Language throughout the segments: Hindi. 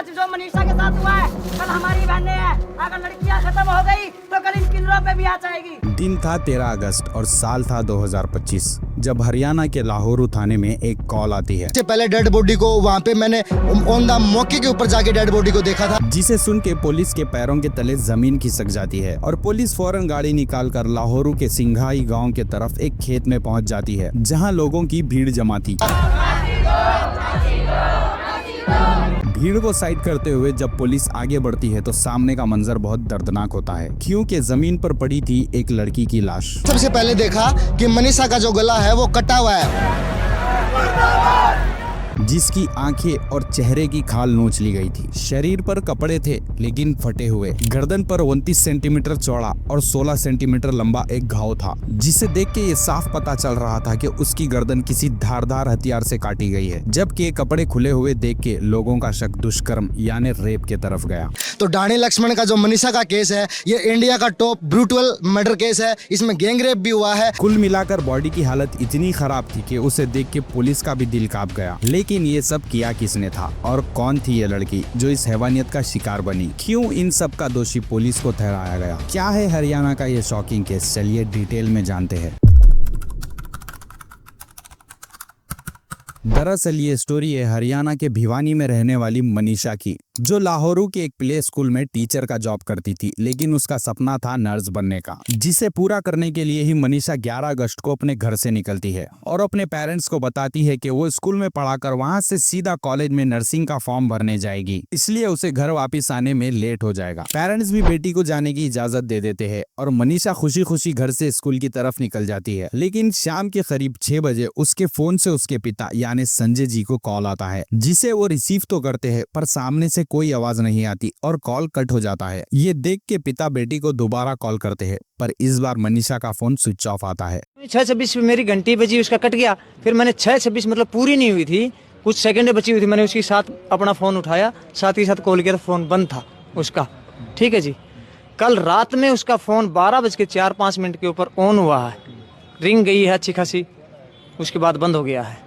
आज जो मनीषा के साथ हुआ है कल हमारी बहनें हैं। अगर लड़कियां खत्म हो गई तो कल इन किन्नरों पे भी आ जाएगी। दिन था 13 अगस्त और साल था 2025 जब हरियाणा के लाहौरू थाने में एक कॉल आती है। इससे पहले डेड बॉडी को वहाँ पे मैंने ऑन द मौके के ऊपर जाके डेड बॉडी को देखा था, जिसे सुन के पुलिस के पैरों के तले जमीन खिसक जाती है और पुलिस फौरन गाड़ी निकालकर लाहौरू के सिंघाई गांव के तरफ एक खेत में पहुंच जाती है जहां लोगों की भीड़ जमा थी। भीड़ को साइड करते हुए जब पुलिस आगे बढ़ती है तो सामने का मंजर बहुत दर्दनाक होता है, क्योंकि जमीन पर पड़ी थी एक लड़की की लाश। सबसे पहले देखा कि मनीषा का जो गला है वो कटा हुआ है, जिसकी आंखें और चेहरे की खाल नोच ली गई थी। शरीर पर कपड़े थे लेकिन फटे हुए। गर्दन पर 29 सेंटीमीटर चौड़ा और 16 सेंटीमीटर लंबा एक घाव था, जिसे देख के ये साफ पता चल रहा था कि उसकी गर्दन किसी धारदार हथियार से काटी गई है। जबकि कपड़े खुले हुए देख के लोगों का शक दुष्कर्म यानी रेप की तरफ गया। तो डाणी लक्ष्मण का जो मनीषा का केस है ये इंडिया का टॉप ब्रूटल मर्डर केस है, इसमें गैंग रेप भी हुआ है। कुल मिलाकर बॉडी की हालत इतनी खराब थी कि उसे देख के पुलिस का भी दिल कांप गया। लेकिन ये सब किया किसने था और कौन थी ये लड़की जो इस हैवानियत का शिकार बनी? क्यों इन सब का दोषी पुलिस को ठहराया गया? क्या है हरियाणा का ये शॉकिंग केस? चलिए डिटेल में जानते हैं। दरअसल ये स्टोरी है हरियाणा के भिवानी में रहने वाली मनीषा की, जो लाहौरू के एक प्ले स्कूल में टीचर का जॉब करती थी, लेकिन उसका सपना था नर्स बनने का, जिसे पूरा करने के लिए ही मनीषा 11 अगस्त को अपने घर से निकलती है और अपने पेरेंट्स को बताती है कि वो स्कूल में पढ़ाकर वहां से सीधा कॉलेज में नर्सिंग का फॉर्म भरने जाएगी, इसलिए उसे घर वापिस आने में लेट हो जाएगा। पेरेंट्स भी बेटी को जाने की इजाजत दे देते हैं और मनीषा खुशी खुशी घर से स्कूल की तरफ निकल जाती है। लेकिन शाम के करीब 6 बजे उसके फोन से उसके पिता यानी संजय जी को कॉल आता है, जिसे वो रिसीव तो करते हैं पर सामने से कोई आवाज नहीं आती और कॉल कट हो जाता है। ये देख के पिता बेटी को दोबारा कॉल करते हैं, पर इस बार मनीषा का फोन स्विच ऑफ आता है। 6:26 पे मेरी घंटी बजी, उसका कट गया। फिर मैंने 6:26 मतलब पूरी नहीं हुई थी, कुछ सेकंड बची हुई थी, मैंने उसके साथ अपना फोन उठाया, साथ ही साथ कॉल किया तो फोन बंद था उसका। ठीक है जी। कल रात में उसका फोन 12:04-5 के ऊपर ऑन हुआ है, रिंग गई है अच्छी खासी, उसके बाद बंद हो गया है।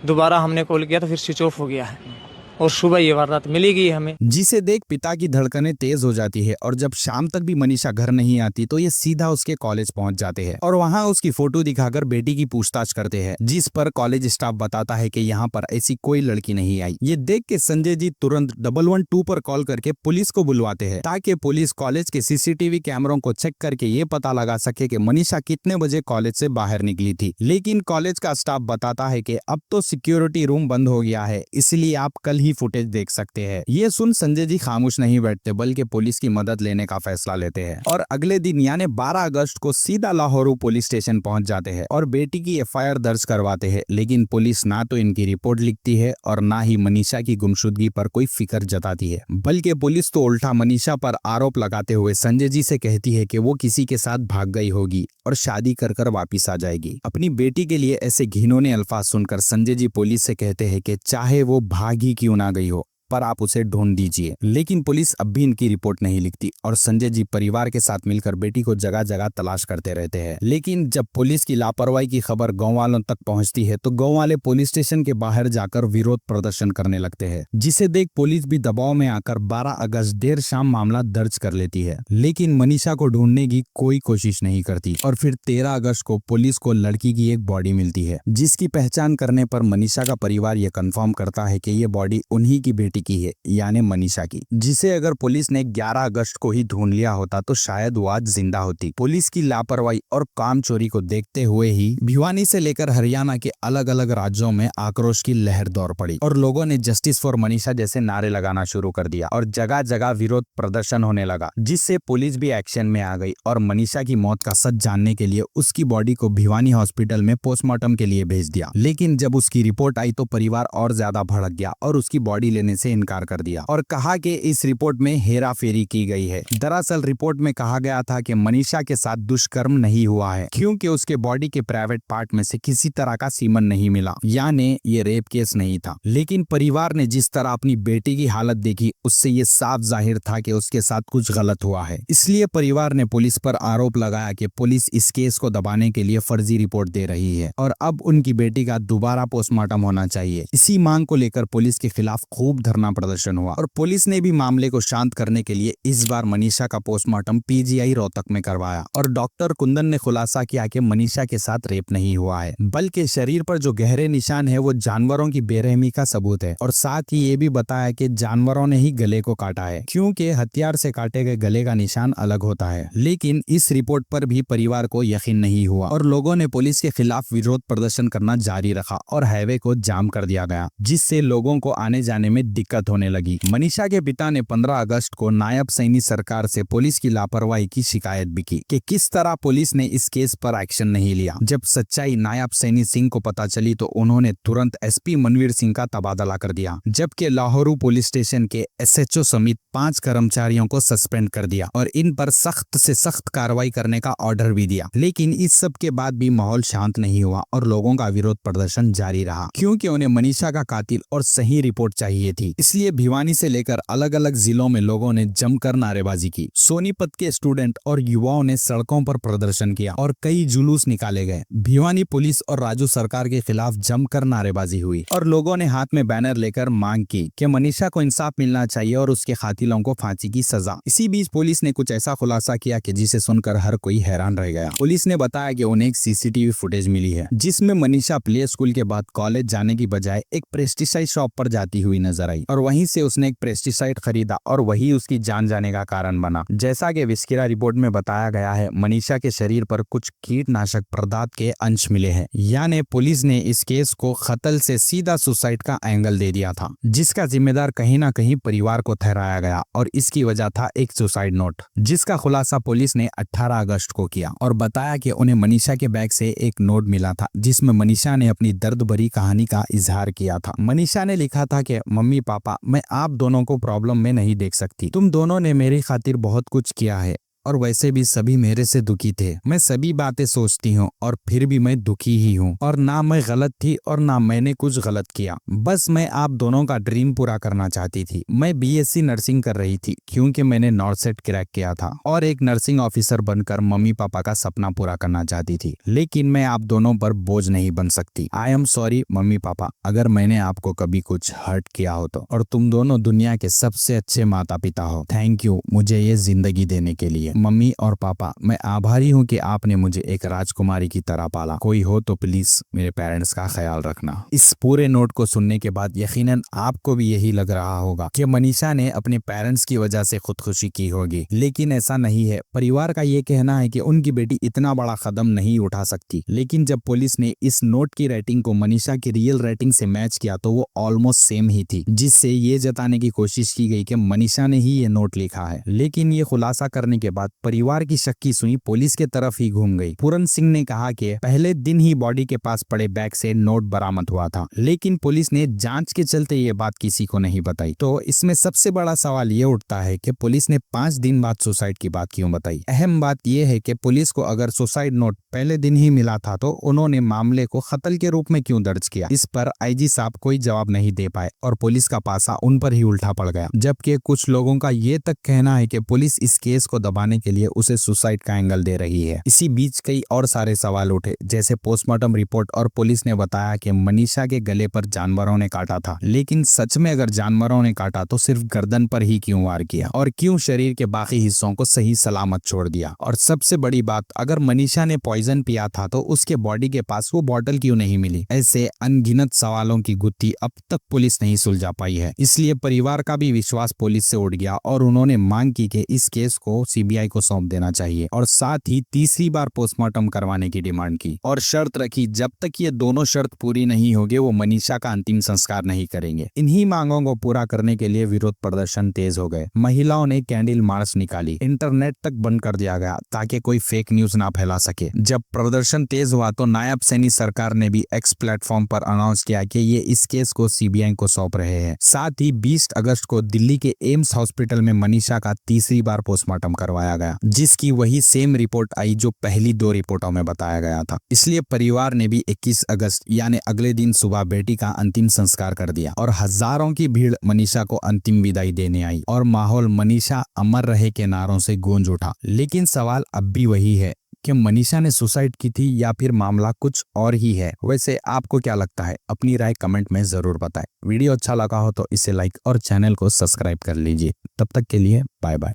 दोबारा हमने कॉल किया तो फिर स्विच ऑफ हो गया है और सुबह ये वारदात मिली गई हमें। जिसे देख पिता की धड़कनें तेज हो जाती है और जब शाम तक भी मनीषा घर नहीं आती तो ये सीधा उसके कॉलेज पहुंच जाते हैं और वहां उसकी फोटो दिखाकर बेटी की पूछताछ करते हैं, जिस पर कॉलेज स्टाफ बताता है कि यहाँ पर ऐसी कोई लड़की नहीं आई। ये देख के संजय जी तुरंत 112 पर कॉल करके पुलिस को बुलवाते हैं, ताकि पुलिस कॉलेज के सीसीटीवी कैमरों को चेक करके ये पता लगा सके कि मनीषा कितने बजे कॉलेज से बाहर निकली थी। लेकिन कॉलेज का स्टाफ बताता है कि अब तो सिक्योरिटी रूम बंद हो गया है, इसलिए आप कल ही फुटेज देख सकते हैं। ये सुन संजय जी खामोश नहीं बैठते बल्कि पुलिस की मदद लेने का फैसला लेते हैं और अगले दिन यानी 12 अगस्त को सीधा लाहौरू पुलिस स्टेशन पहुंच जाते हैं और बेटी की एफआईआर दर्ज करवाते हैं। लेकिन पुलिस ना तो इनकी रिपोर्ट लिखती है और ना ही मनीषा की गुमशुदगी पर कोई फिक्र जताती है, बल्कि पुलिस तो उल्टा मनीषा पर आरोप लगाते हुए संजय जी से कहती है कि वो किसी के साथ भाग गई होगी और शादी कर कर वापिस आ जाएगी। अपनी बेटी के लिए ऐसे घिनौने अल्फाज सुनकर संजय जी पुलिस से कहते हैं कि चाहे वो भाग ही क्यों ना गई हो, पर आप उसे ढूंढ दीजिए। लेकिन पुलिस अब भी इनकी रिपोर्ट नहीं लिखती और संजय जी परिवार के साथ मिलकर बेटी को जगह जगह तलाश करते रहते हैं। लेकिन जब पुलिस की लापरवाही की खबर गांव वालों तक पहुंचती है तो गांव वाले पुलिस स्टेशन के बाहर जाकर विरोध प्रदर्शन करने लगते हैं, जिसे देख पुलिस भी दबाव में आकर 12 अगस्त देर शाम मामला दर्ज कर लेती है। लेकिन मनीषा को ढूंढने की कोई कोशिश नहीं करती और फिर 13 अगस्त को पुलिस को लड़की की एक बॉडी मिलती है, जिसकी पहचान करने पर मनीषा का परिवार ये कंफर्म करता है कि ये बॉडी उन्हीं की बेटी की है यानी मनीषा की, जिसे अगर पुलिस ने 11 अगस्त को ही ढूंढ लिया होता तो शायद वो आज जिंदा होती। पुलिस की लापरवाही और काम चोरी को देखते हुए ही भिवानी से लेकर हरियाणा के अलग अलग राज्यों में आक्रोश की लहर दौड़ पड़ी और लोगों ने जस्टिस फॉर मनीषा जैसे नारे लगाना शुरू कर दिया और जगह जगह विरोध प्रदर्शन होने लगा, जिससे पुलिस भी एक्शन में आ गई और मनीषा की मौत का सच जानने के लिए उसकी बॉडी को भिवानी हॉस्पिटल में पोस्टमार्टम के लिए भेज दिया। लेकिन जब उसकी रिपोर्ट आई तो परिवार और ज्यादा भड़क गया और उसकी बॉडी लेने से इनकार कर दिया और कहा कि इस रिपोर्ट में हेरा फेरी की गई है। दरअसल रिपोर्ट में कहा गया था कि मनीषा के साथ दुष्कर्म नहीं हुआ है, क्योंकि उसके बॉडी के प्राइवेट पार्ट में से किसी तरह का सीमन नहीं मिला, यानी ये रेप केस नहीं था। लेकिन परिवार ने जिस तरह अपनी बेटी की हालत देखी उससे ये साफ जाहिर था कि उसके साथ कुछ गलत हुआ है। इसलिए परिवार ने पुलिस पर आरोप लगाया कि पुलिस इस केस को दबाने के लिए फर्जी रिपोर्ट दे रही है और अब उनकी बेटी का दोबारा पोस्टमार्टम होना चाहिए। इसी मांग को लेकर पुलिस के खिलाफ खूब धरना धरना प्रदर्शन हुआ और पुलिस ने भी मामले को शांत करने के लिए इस बार मनीषा का पोस्टमार्टम पीजीआई रोहतक में करवाया और डॉक्टर कुंदन ने खुलासा किया कि मनीषा के साथ रेप नहीं हुआ है, बल्कि शरीर पर जो गहरे निशान है वो जानवरों की बेरहमी का सबूत है। और साथ ही ये भी बताया कि जानवरों ने ही गले को काटा है, क्योंकि हथियार से काटे गए गले का निशान अलग होता है। लेकिन इस रिपोर्ट पर भी परिवार को यकीन नहीं हुआ और लोगों ने पुलिस के खिलाफ विरोध प्रदर्शन करना जारी रखा और हाईवे को जाम कर दिया गया, जिससे लोगों को आने जाने में दिक्कत होने लगी। मनीषा के पिता ने 15 अगस्त को नायब सैनी सरकार से पुलिस की लापरवाही की शिकायत भी की कि किस तरह पुलिस ने इस केस पर एक्शन नहीं लिया। जब सच्चाई नायब सैनी सिंह को पता चली तो उन्होंने तुरंत एसपी मनवीर सिंह का तबादला कर दिया, जबकि लाहौरू पुलिस स्टेशन के एसएचओ समेत 5 कर्मचारियों को सस्पेंड कर दिया और इन पर सख्त से सख्त कार्रवाई करने का ऑर्डर भी दिया। लेकिन इस सब के बाद भी माहौल शांत नहीं हुआ और लोगों का विरोध प्रदर्शन जारी रहा, क्योंकि उन्हें मनीषा का कातिल और सही रिपोर्ट चाहिए थी। इसलिए भिवानी से लेकर अलग अलग जिलों में लोगों ने जमकर नारेबाजी की। सोनीपत के स्टूडेंट और युवाओं ने सड़कों पर प्रदर्शन किया और कई जुलूस निकाले गए। भिवानी पुलिस और राज्य सरकार के खिलाफ जमकर नारेबाजी हुई और लोगों ने हाथ में बैनर लेकर मांग की कि मनीषा को इंसाफ मिलना चाहिए और उसके कातिलों को फांसी की सजा। इसी बीच पुलिस ने कुछ ऐसा खुलासा किया कि जिसे सुनकर हर कोई हैरान रह गया। पुलिस ने बताया कि उन्हें एक सीसीटीवी फुटेज मिली है, जिसमें मनीषा प्ले स्कूल के बाद कॉलेज जाने की बजाय एक पेस्टिसाइड शॉप पर जाती हुई नजर आई और वहीं से उसने एक पेस्टिसाइड खरीदा और वही उसकी जान जाने का कारण बना। जैसा कि विस्किरा रिपोर्ट में बताया गया है, मनीषा के शरीर पर कुछ कीटनाशक पदार्थ के अंश मिले हैं, यानी पुलिस ने इस केस को कत्ल से सीधा सुसाइड का एंगल दे दिया था, जिसका जिम्मेदार कहीं ना कहीं परिवार को ठहराया गया और इसकी वजह था एक सुसाइड नोट, जिसका खुलासा पुलिस ने 18 अगस्त को किया और बताया कि उन्हें मनीषा के बैग से एक नोट मिला था, जिसमें मनीषा ने अपनी दर्द भरी कहानी का इजहार किया था। मनीषा ने लिखा था कि मम्मी पापा, मैं आप दोनों को प्रॉब्लम में नहीं देख सकती। तुम दोनों ने मेरी खातिर बहुत कुछ किया है और वैसे भी सभी मेरे से दुखी थे। मैं सभी बातें सोचती हूँ और फिर भी मैं दुखी ही हूँ और ना मैं गलत थी और ना मैंने कुछ गलत किया। बस मैं आप दोनों का ड्रीम पूरा करना चाहती थी। मैं बीएससी नर्सिंग कर रही थी क्योंकि मैंने नॉर्थ सेट क्रैक किया था और एक नर्सिंग ऑफिसर बनकर मम्मी पापा का सपना पूरा करना चाहती थी, लेकिन मैं आप दोनों पर बोझ नहीं बन सकती। I am sorry mummy papa, अगर मैंने आपको कभी कुछ हर्ट किया हो तो, और तुम दोनों दुनिया के सबसे अच्छे माता पिता हो। थैंक यू मुझे ये जिंदगी देने के लिए। मम्मी और पापा, मैं आभारी हूँ कि आपने मुझे एक राजकुमारी की तरह पाला। कोई हो तो प्लीज मेरे पेरेंट्स का ख्याल रखना। इस पूरे नोट को सुनने के बाद यकीनन आपको भी यही लग रहा होगा कि मनीषा ने अपने पेरेंट्स की वजह से खुदकुशी की होगी, लेकिन ऐसा नहीं है। परिवार का ये कहना है कि उनकी बेटी इतना बड़ा कदम नहीं उठा सकती, लेकिन जब पुलिस ने इस नोट की रेटिंग को मनीषा की रियल रेटिंग से मैच किया तो वो ऑलमोस्ट सेम ही थी, जिससे ये जताने की कोशिश की गई कि मनीषा ने ही ये नोट लिखा है। लेकिन ये खुलासा करने के बाद परिवार की शक की सुई पुलिस के तरफ ही घूम गई। पूरन सिंह ने कहा कि पहले दिन ही बॉडी के पास पड़े बैग से नोट बरामद हुआ था, लेकिन पुलिस ने जांच के चलते ये बात किसी को नहीं बताई। तो इसमें सबसे बड़ा सवाल ये उठता है कि पुलिस ने 5 दिन बाद सुसाइड की बात क्यों बताई। अहम बात यह है कि पुलिस को अगर सुसाइड नोट पहले दिन ही मिला था तो उन्होंने मामले को कत्ल के रूप में क्यों दर्ज किया। इस पर आईजी साहब कोई जवाब नहीं दे पाए और पुलिस का पासा उन पर ही उल्टा पड़ गया, जबकि कुछ लोगों का ये तक कहना है कि पुलिस इस केस को दबाने के लिए उसे सुसाइड का एंगल दे रही है। इसी बीच कई और सारे सवाल उठे, जैसे पोस्टमार्टम रिपोर्ट और पुलिस ने बताया कि मनीषा के गले पर जानवरों ने काटा था, लेकिन सच में अगर जानवरों ने काटा तो सिर्फ गर्दन पर ही क्यों वार किया और क्यों शरीर के बाकी हिस्सों को सही सलामत छोड़ दिया। और सबसे बड़ी बात, अगर मनीषा ने पॉइजन पिया था तो उसके बॉडी के पास वो बॉटल क्यों नहीं मिली। ऐसे अनगिनत सवालों की गुत्थी अब तक पुलिस नहीं सुलझा पाई है। इसलिए परिवार का भी विश्वास पुलिस से उठ गया और उन्होंने मांग की कि इस केस को सीबीआई को सौंप देना चाहिए और साथ ही तीसरी बार पोस्टमार्टम करवाने की डिमांड की और शर्त रखी जब तक ये दोनों शर्त पूरी नहीं होगी वो मनीषा का अंतिम संस्कार नहीं करेंगे। इन्हीं मांगों को पूरा करने के लिए विरोध प्रदर्शन तेज हो गए। महिलाओं ने कैंडल मार्च निकाली, इंटरनेट तक बंद कर दिया गया ताकि कोई फेक न्यूज ना फैला सके। जब प्रदर्शन तेज हुआ तो नायब सैनी सरकार ने भी एक्स प्लेटफॉर्म पर अनाउंस किया कि ये इस केस को सीबीआई को सौंप रहे हैं। साथ ही 20 अगस्त को दिल्ली के एम्स हॉस्पिटल में मनीषा का तीसरी बार पोस्टमार्टम करवाया गया, जिसकी वही सेम रिपोर्ट आई जो पहली 2 रिपोर्टों में बताया गया था। इसलिए परिवार ने भी 21 अगस्त यानी अगले दिन सुबह बेटी का अंतिम संस्कार कर दिया और हजारों की भीड़ मनीषा को अंतिम विदाई देने आई और माहौल मनीषा अमर रहे के नारों से गूंज उठा। लेकिन सवाल अब भी वही है कि मनीषा ने सुसाइड की थी या फिर मामला कुछ और ही है। वैसे आपको क्या लगता है, अपनी राय कमेंट में जरूर बताएं। वीडियो अच्छा लगा हो तो इसे लाइक और चैनल को सब्सक्राइब कर लीजिए। तब तक के लिए बाय बाय।